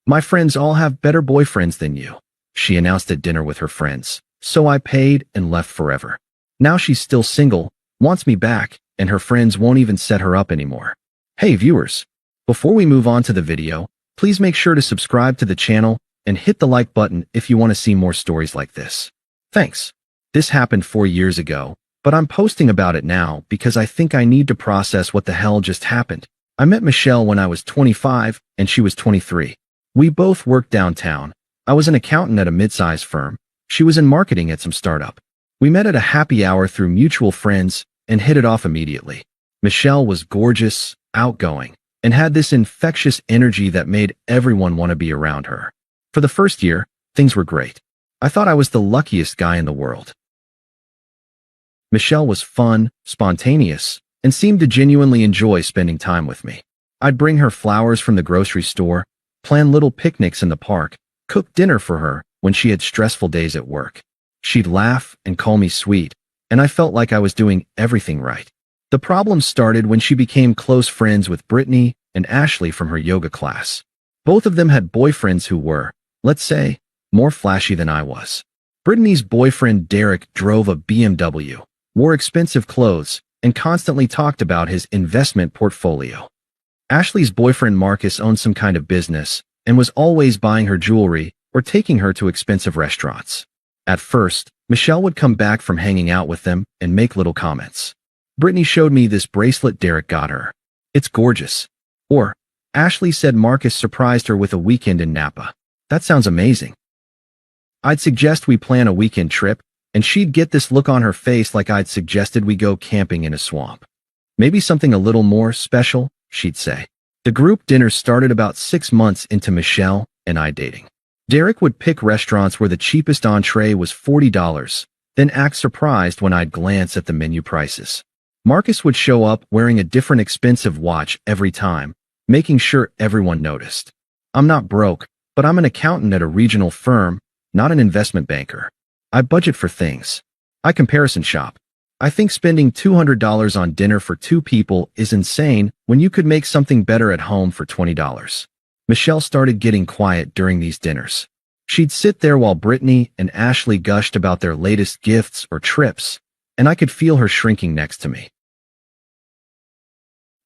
My friends all have better boyfriends than you, she announced at dinner with her friends. So I paid and left forever. Now she's still single, wants me back, and her friends won't even set her up anymore. Hey viewers, before we move on to the video, please make sure to subscribe to the channel and hit the like button if you want to see more stories like this. Thanks. This happened 4 years ago, but I'm posting about it now because I think I need to process what the hell just happened. I met Michelle when I was 25 and she was 23. We both worked downtown. I was an accountant at a mid-sized firm. She was in marketing at some startup. We met at a happy hour through mutual friends and hit it off immediately. Michelle was gorgeous, outgoing, and had this infectious energy that made everyone want to be around her. For the first year, things were great. I thought I was the luckiest guy in the world. Michelle was fun, spontaneous, and seemed to genuinely enjoy spending time with me. I'd bring her flowers from the grocery store, plan little picnics in the park, cook dinner for her when she had stressful days at work. She'd laugh and call me sweet, and I felt like I was doing everything right. The problem started when she became close friends with Brittany and Ashley from her yoga class. Both of them had boyfriends who were, let's say, more flashy than I was. Brittany's boyfriend Derek drove a BMW, wore expensive clothes, and constantly talked about his investment portfolio. Ashley's boyfriend Marcus owned some kind of business and was always buying her jewelry or taking her to expensive restaurants. At first, Michelle would come back from hanging out with them and make little comments. Brittany showed me this bracelet Derek got her. It's gorgeous. Or, Ashley said Marcus surprised her with a weekend in Napa. That sounds amazing. I'd suggest we plan a weekend trip, and she'd get this look on her face like I'd suggested we go camping in a swamp. Maybe something a little more special, she'd say. The group dinner started about 6 months into Michelle and I dating. Derek would pick restaurants where the cheapest entree was $40, then act surprised when I'd glance at the menu prices. Marcus would show up wearing a different expensive watch every time, making sure everyone noticed. I'm not broke, but I'm an accountant at a regional firm, not an investment banker. I budget for things. I comparison shop. I think spending $200 on dinner for 2 people is insane when you could make something better at home for $20. Michelle started getting quiet during these dinners. She'd sit there while Brittany and Ashley gushed about their latest gifts or trips, and I could feel her shrinking next to me.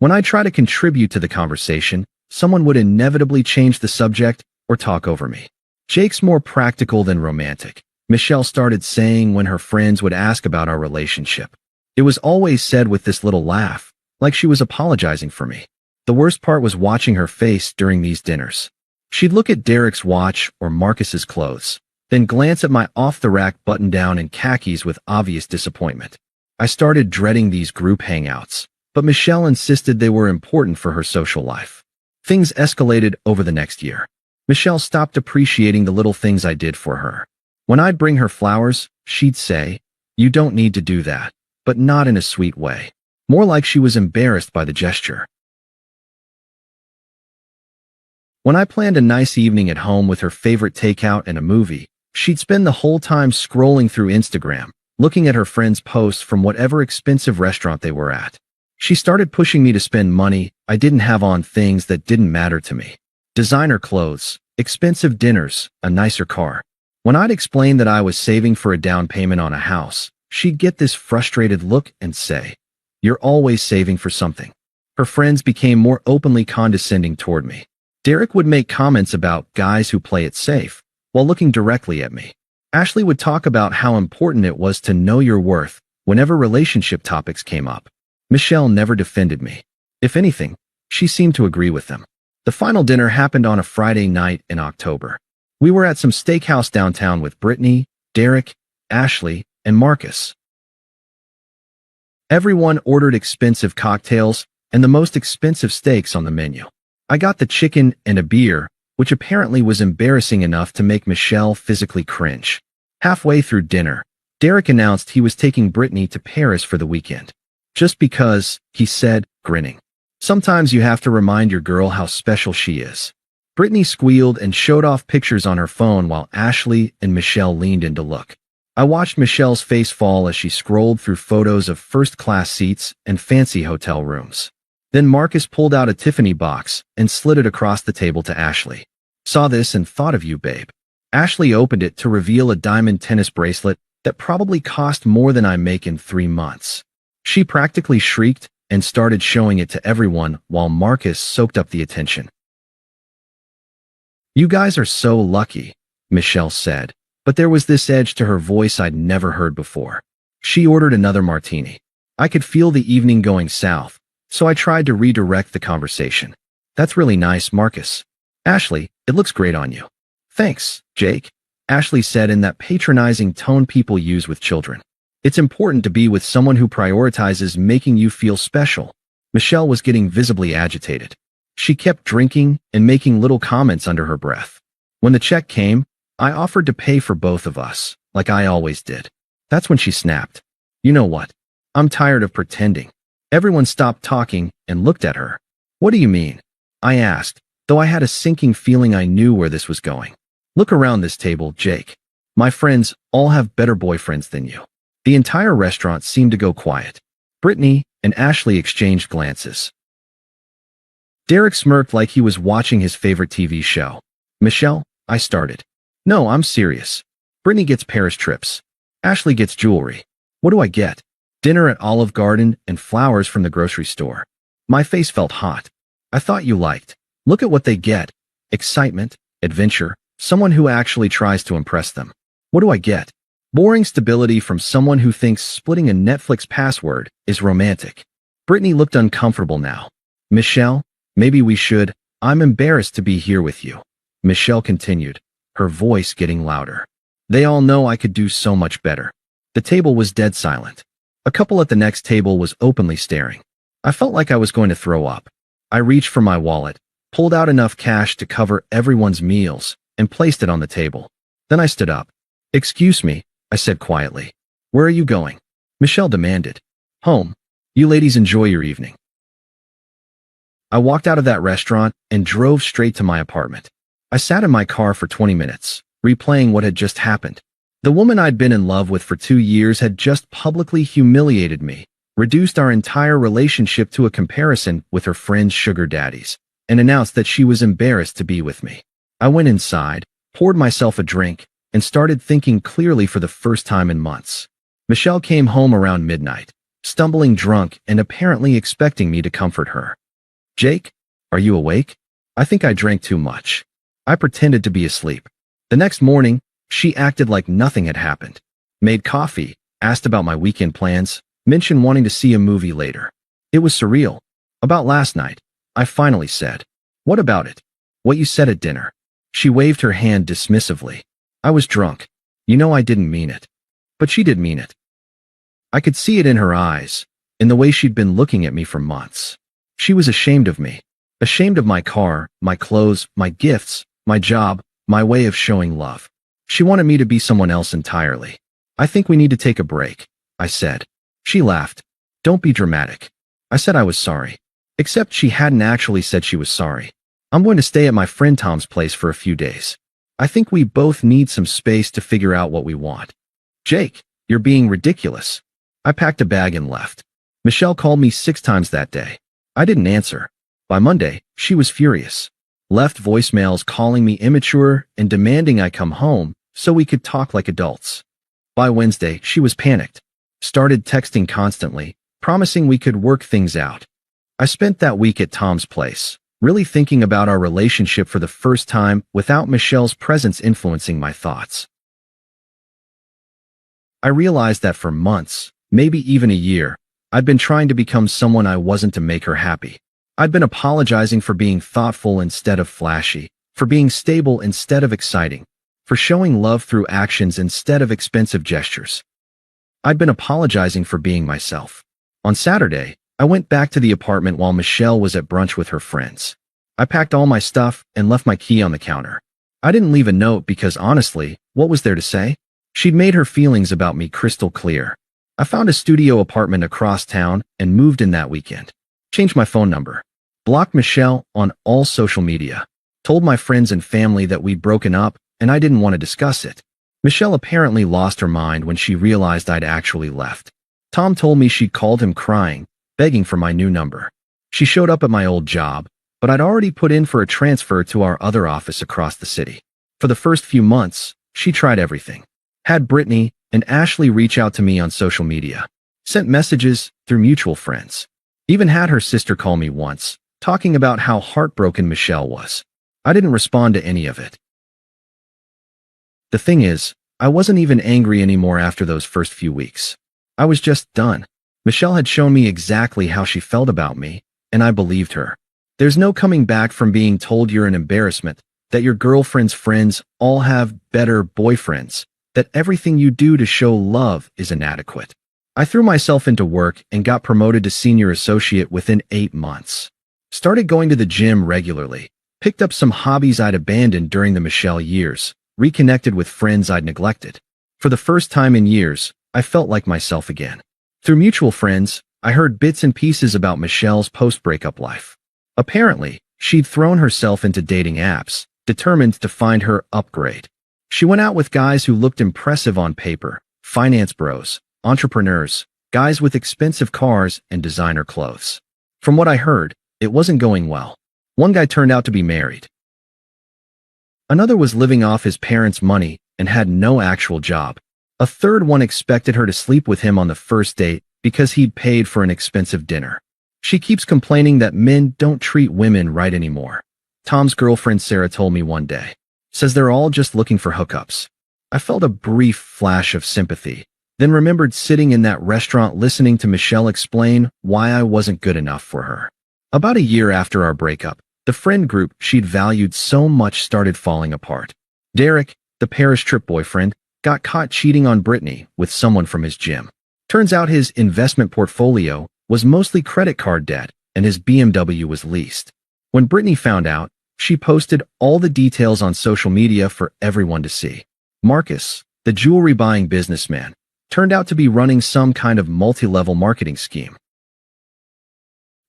When I try to contribute to the conversation, someone would inevitably change the subject or talk over me. Jake's more practical than romantic, Michelle started saying when her friends would ask about our relationship. It was always said with this little laugh, like she was apologizing for me. The worst part was watching her face during these dinners. She'd look at Derek's watch or Marcus's clothes, then glance at my off-the-rack button-down and khakis with obvious disappointment. I started dreading these group hangouts, but Michelle insisted they were important for her social life. Things escalated over the next year. Michelle stopped appreciating the little things I did for her. When I'd bring her flowers, she'd say, "You don't need to do that," but not in a sweet way. More like she was embarrassed by the gesture. When I planned a nice evening at home with her favorite takeout and a movie, she'd spend the whole time scrolling through Instagram, looking at her friends' posts from whatever expensive restaurant they were at. She started pushing me to spend money I didn't have on things that didn't matter to me. Designer clothes, expensive dinners, a nicer car. When I'd explain that I was saving for a down payment on a house, she'd get this frustrated look and say, "You're always saving for something." Her friends became more openly condescending toward me. Derek would make comments about guys who play it safe, while looking directly at me. Ashley would talk about how important it was to know your worth whenever relationship topics came up. Michelle never defended me. If anything, she seemed to agree with them. The final dinner happened on a Friday night in October. We were at some steakhouse downtown with Brittany, Derek, Ashley, and Marcus. Everyone ordered expensive cocktails and the most expensive steaks on the menu. I got the chicken and a beer, which apparently was embarrassing enough to make Michelle physically cringe. Halfway through dinner, Derek announced he was taking Brittany to Paris for the weekend. Just because, he said, grinning. Sometimes you have to remind your girl how special she is. Brittany squealed and showed off pictures on her phone while Ashley and Michelle leaned in to look. I watched Michelle's face fall as she scrolled through photos of first-class seats and fancy hotel rooms. Then Marcus pulled out a Tiffany box and slid it across the table to Ashley. Saw this and thought of you, babe. Ashley opened it to reveal a diamond tennis bracelet that probably cost more than I make in 3 months. She practically shrieked and started showing it to everyone while Marcus soaked up the attention. You guys are so lucky, Michelle said, but there was this edge to her voice I'd never heard before. She ordered another martini. I could feel the evening going south, so I tried to redirect the conversation. That's really nice, Marcus. Ashley, it looks great on you. Thanks, Jake, Ashley said in that patronizing tone people use with children. It's important to be with someone who prioritizes making you feel special. Michelle was getting visibly agitated. She kept drinking and making little comments under her breath. When the check came, I offered to pay for both of us, like I always did. That's when she snapped. You know what? I'm tired of pretending. Everyone stopped talking and looked at her. What do you mean? I asked, though I had a sinking feeling I knew where this was going. Look around this table, Jake. My friends all have better boyfriends than you. The entire restaurant seemed to go quiet. Brittany and Ashley exchanged glances. Derek smirked like he was watching his favorite TV show. Michelle, I started. No, I'm serious. Brittany gets Paris trips. Ashley gets jewelry. What do I get? Dinner at Olive Garden and flowers from the grocery store. My face felt hot. I thought you liked. Look at what they get. Excitement, adventure, someone who actually tries to impress them. What do I get? Boring stability from someone who thinks splitting a Netflix password is romantic. Brittany looked uncomfortable now. Michelle, maybe we should. I'm embarrassed to be here with you. Michelle continued, her voice getting louder. They all know I could do so much better. The table was dead silent. A couple at the next table was openly staring. I felt like I was going to throw up. I reached for my wallet, pulled out enough cash to cover everyone's meals, and placed it on the table. Then I stood up. Excuse me, I said quietly. Where are you going? Michelle demanded. Home. You ladies enjoy your evening. I walked out of that restaurant and drove straight to my apartment. I sat in my car for 20 minutes, replaying what had just happened. The woman I'd been in love with for 2 years had just publicly humiliated me, reduced our entire relationship to a comparison with her friend's sugar daddies, and announced that she was embarrassed to be with me. I went inside, poured myself a drink, and started thinking clearly for the first time in months. Michelle came home around midnight, stumbling drunk and apparently expecting me to comfort her. Jake, are you awake? I think I drank too much. I pretended to be asleep. The next morning, she acted like nothing had happened. Made coffee, asked about my weekend plans, mentioned wanting to see a movie later. It was surreal. About last night, I finally said. What about it? What you said at dinner. She waved her hand dismissively. I was drunk. You know I didn't mean it. But she did mean it. I could see it in her eyes, in the way she'd been looking at me for months. She was ashamed of me. Ashamed of my car, my clothes, my gifts, my job, my way of showing love. She wanted me to be someone else entirely. I think we need to take a break, I said. She laughed. Don't be dramatic. I said I was sorry. Except she hadn't actually said she was sorry. I'm going to stay at my friend Tom's place for a few days. I think we both need some space to figure out what we want. Jake, you're being ridiculous. I packed a bag and left. Michelle called me 6 times that day. I didn't answer. By Monday, she was furious. Left voicemails calling me immature and demanding I come home so we could talk like adults. By Wednesday, she was panicked. Started texting constantly, promising we could work things out. I spent that week at Tom's place, really thinking about our relationship for the first time without Michelle's presence influencing my thoughts. I realized that for months, maybe even a year, I'd been trying to become someone I wasn't to make her happy. I'd been apologizing for being thoughtful instead of flashy, for being stable instead of exciting, for showing love through actions instead of expensive gestures. I'd been apologizing for being myself. On Saturday, I went back to the apartment while Michelle was at brunch with her friends. I packed all my stuff and left my key on the counter. I didn't leave a note because honestly, what was there to say? She'd made her feelings about me crystal clear. I found a studio apartment across town and moved in that weekend. Changed my phone number. Blocked Michelle on all social media. Told my friends and family that we'd broken up and I didn't want to discuss it. Michelle apparently lost her mind when she realized I'd actually left. Tom told me she'd called him crying, begging for my new number. She showed up at my old job, but I'd already put in for a transfer to our other office across the city. For the first few months, she tried everything. Had Brittany and Ashley reach out to me on social media. Sent messages through mutual friends. Even had her sister call me once, talking about how heartbroken Michelle was. I didn't respond to any of it. The thing is, I wasn't even angry anymore after those first few weeks. I was just done. Michelle had shown me exactly how she felt about me, and I believed her. There's no coming back from being told you're an embarrassment, that your girlfriend's friends all have better boyfriends, that everything you do to show love is inadequate. I threw myself into work and got promoted to senior associate within 8 months. Started going to the gym regularly, picked up some hobbies I'd abandoned during the Michelle years, reconnected with friends I'd neglected. For the first time in years, I felt like myself again. Through mutual friends, I heard bits and pieces about Michelle's post-breakup life. Apparently, she'd thrown herself into dating apps, determined to find her upgrade. She went out with guys who looked impressive on paper, finance bros, entrepreneurs, guys with expensive cars and designer clothes. From what I heard, it wasn't going well. One guy turned out to be married. Another was living off his parents' money and had no actual job. A third one expected her to sleep with him on the first date because he'd paid for an expensive dinner. She keeps complaining that men don't treat women right anymore. Tom's girlfriend Sarah told me one day. Says they're all just looking for hookups. I felt a brief flash of sympathy, then remembered sitting in that restaurant listening to Michelle explain why I wasn't good enough for her. About a year after our breakup, the friend group she'd valued so much started falling apart. Derek, the Paris trip boyfriend, got caught cheating on Brittany with someone from his gym. Turns out his investment portfolio was mostly credit card debt, and his BMW was leased. When Brittany found out, she posted all the details on social media for everyone to see. Marcus, the jewelry-buying businessman, turned out to be running some kind of multi-level marketing scheme.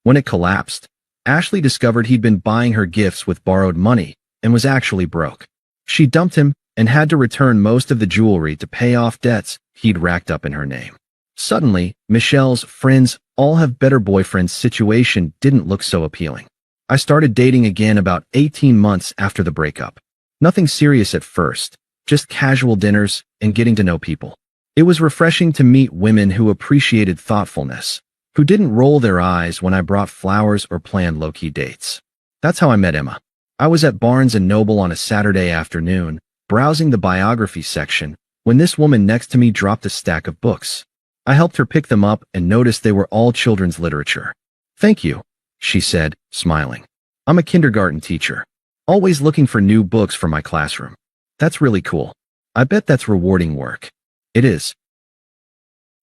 When it collapsed, Ashley discovered he'd been buying her gifts with borrowed money and was actually broke. She dumped him and had to return most of the jewelry to pay off debts he'd racked up in her name. Suddenly, Michelle's friends all have better boyfriends situation didn't look so appealing. I started dating again about 18 months after the breakup. Nothing serious at first, just casual dinners and getting to know people. It was refreshing to meet women who appreciated thoughtfulness, who didn't roll their eyes when I brought flowers or planned low-key dates. That's how I met Emma. I was at Barnes & Noble on a Saturday afternoon, browsing the biography section, when this woman next to me dropped a stack of books. I helped her pick them up and noticed they were all children's literature. "Thank you," she said, smiling. "I'm a kindergarten teacher. Always looking for new books for my classroom." "That's really cool. I bet that's rewarding work." "It is."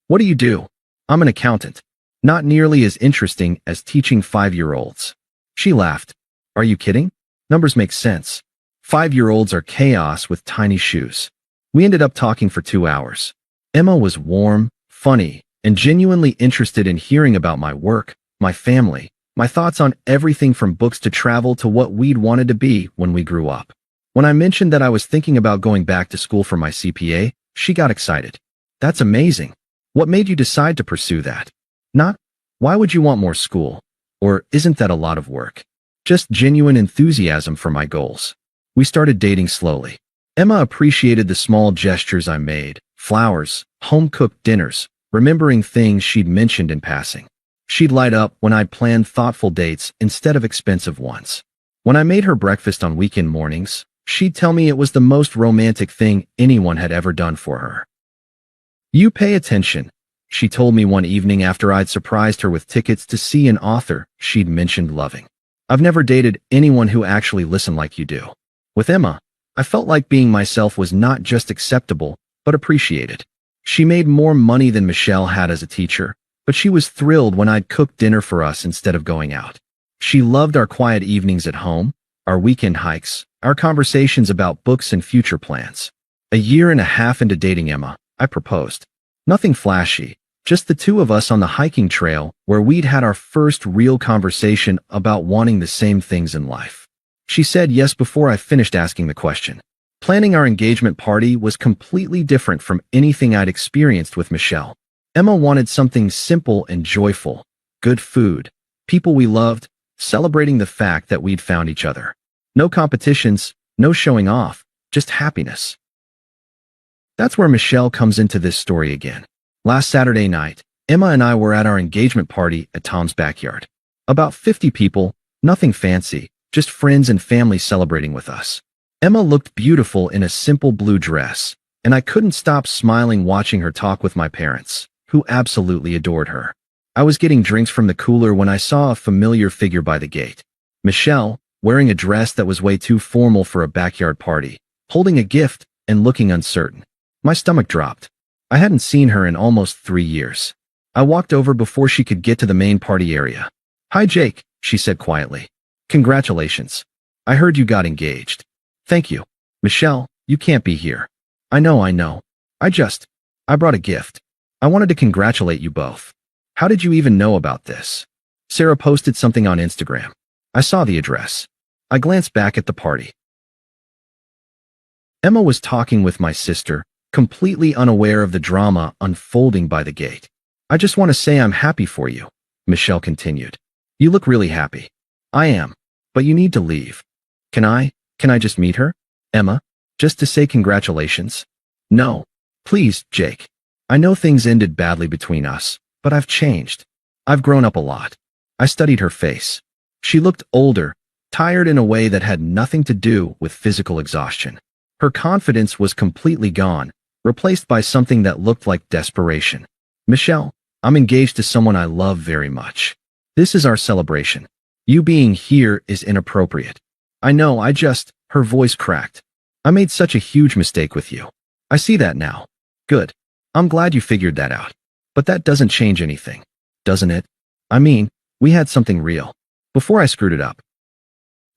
"What do you do?" "I'm an accountant. Not nearly as interesting as teaching 5-year-olds. She laughed. "Are you kidding? Numbers make sense. 5-year-olds are chaos with tiny shoes." We ended up talking for 2 hours. Emma was warm, funny, and genuinely interested in hearing about my work, my family, my thoughts on everything from books to travel to what we'd wanted to be when we grew up. When I mentioned that I was thinking about going back to school for my CPA, she got excited. "That's amazing. What made you decide to pursue that?" Not, "Why would you want more school?" or "Isn't that a lot of work?" Just genuine enthusiasm for my goals. We started dating slowly. Emma appreciated the small gestures I made, flowers, home-cooked dinners, remembering things she'd mentioned in passing. She'd light up when I'd planned thoughtful dates instead of expensive ones. When I made her breakfast on weekend mornings, she'd tell me it was the most romantic thing anyone had ever done for her. "You pay attention," she told me one evening after I'd surprised her with tickets to see an author she'd mentioned loving. "I've never dated anyone who actually listened like you do." With Emma, I felt like being myself was not just acceptable, but appreciated. She made more money than Michelle had as a teacher, but she was thrilled when I'd cook dinner for us instead of going out. She loved our quiet evenings at home, our weekend hikes, our conversations about books and future plans. A year and a half into dating Emma, I proposed. Nothing flashy, just the two of us on the hiking trail where we'd had our first real conversation about wanting the same things in life. She said yes before I finished asking the question. Planning our engagement party was completely different from anything I'd experienced with Michelle. Emma wanted something simple and joyful, good food, people we loved, celebrating the fact that we'd found each other. No competitions, no showing off, just happiness. That's where Michelle comes into this story again. Last Saturday night, Emma and I were at our engagement party at Tom's backyard. About 50 people, nothing fancy, just friends and family celebrating with us. Emma looked beautiful in a simple blue dress, and I couldn't stop smiling watching her talk with my parents, who absolutely adored her. I was getting drinks from the cooler when I saw a familiar figure by the gate. Michelle, wearing a dress that was way too formal for a backyard party, holding a gift and looking uncertain. My stomach dropped. I hadn't seen her in almost 3 years. I walked over before she could get to the main party area. "Hi, Jake," she said quietly. "Congratulations. I heard you got engaged." "Thank you. Michelle, you can't be here." I know. I brought a gift. I wanted to congratulate you both." "How did you even know about this?" "Sarah posted something on Instagram. I saw the address." I glanced back at the party. Emma was talking with my sister, completely unaware of the drama unfolding by the gate. "I just want to say I'm happy for you," Michelle continued. "You look really happy." "I am. But you need to leave." Can I just meet her?" "Emma, just to say congratulations?" "No. Please, Jake. I know things ended badly between us, but I've changed. I've grown up a lot." I studied her face. She looked older, tired in a way that had nothing to do with physical exhaustion. Her confidence was completely gone, replaced by something that looked like desperation. "Michelle, I'm engaged to someone I love very much. This is our celebration. You being here is inappropriate." "I know, her voice cracked. "I made such a huge mistake with you." "I see that now." "Good. I'm glad you figured that out. But that doesn't change anything, doesn't it? I mean, we had something real. Before I screwed it up."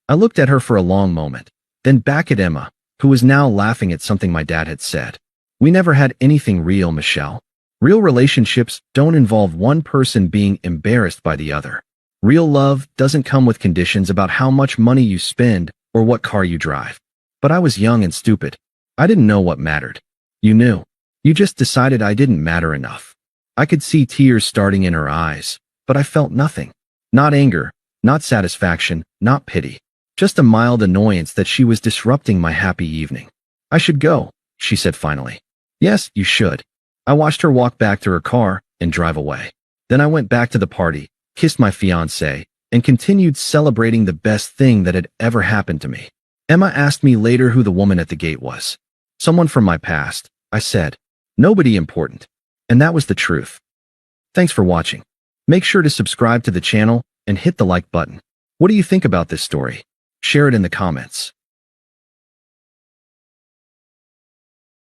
I looked at her for a long moment, then back at Emma, who was now laughing at something my dad had said. "We never had anything real, Michelle. Real relationships don't involve one person being embarrassed by the other. Real love doesn't come with conditions about how much money you spend or what car you drive." But I was young and stupid. I didn't know what mattered. "You knew. You just decided I didn't matter enough." I could see tears starting in her eyes, but I felt nothing. Not anger, not satisfaction, not pity. Just a mild annoyance that she was disrupting my happy evening. "I should go," she said finally. "Yes, you should." I watched her walk back to her car and drive away. Then I went back to the party, kissed my fiancé, and continued celebrating the best thing that had ever happened to me. Emma asked me later who the woman at the gate was. "Someone from my past," I said. "Nobody important." And that was the truth. Thanks for watching. Make sure to subscribe to the channel and hit the like button. What do you think about this story? Share it in the comments.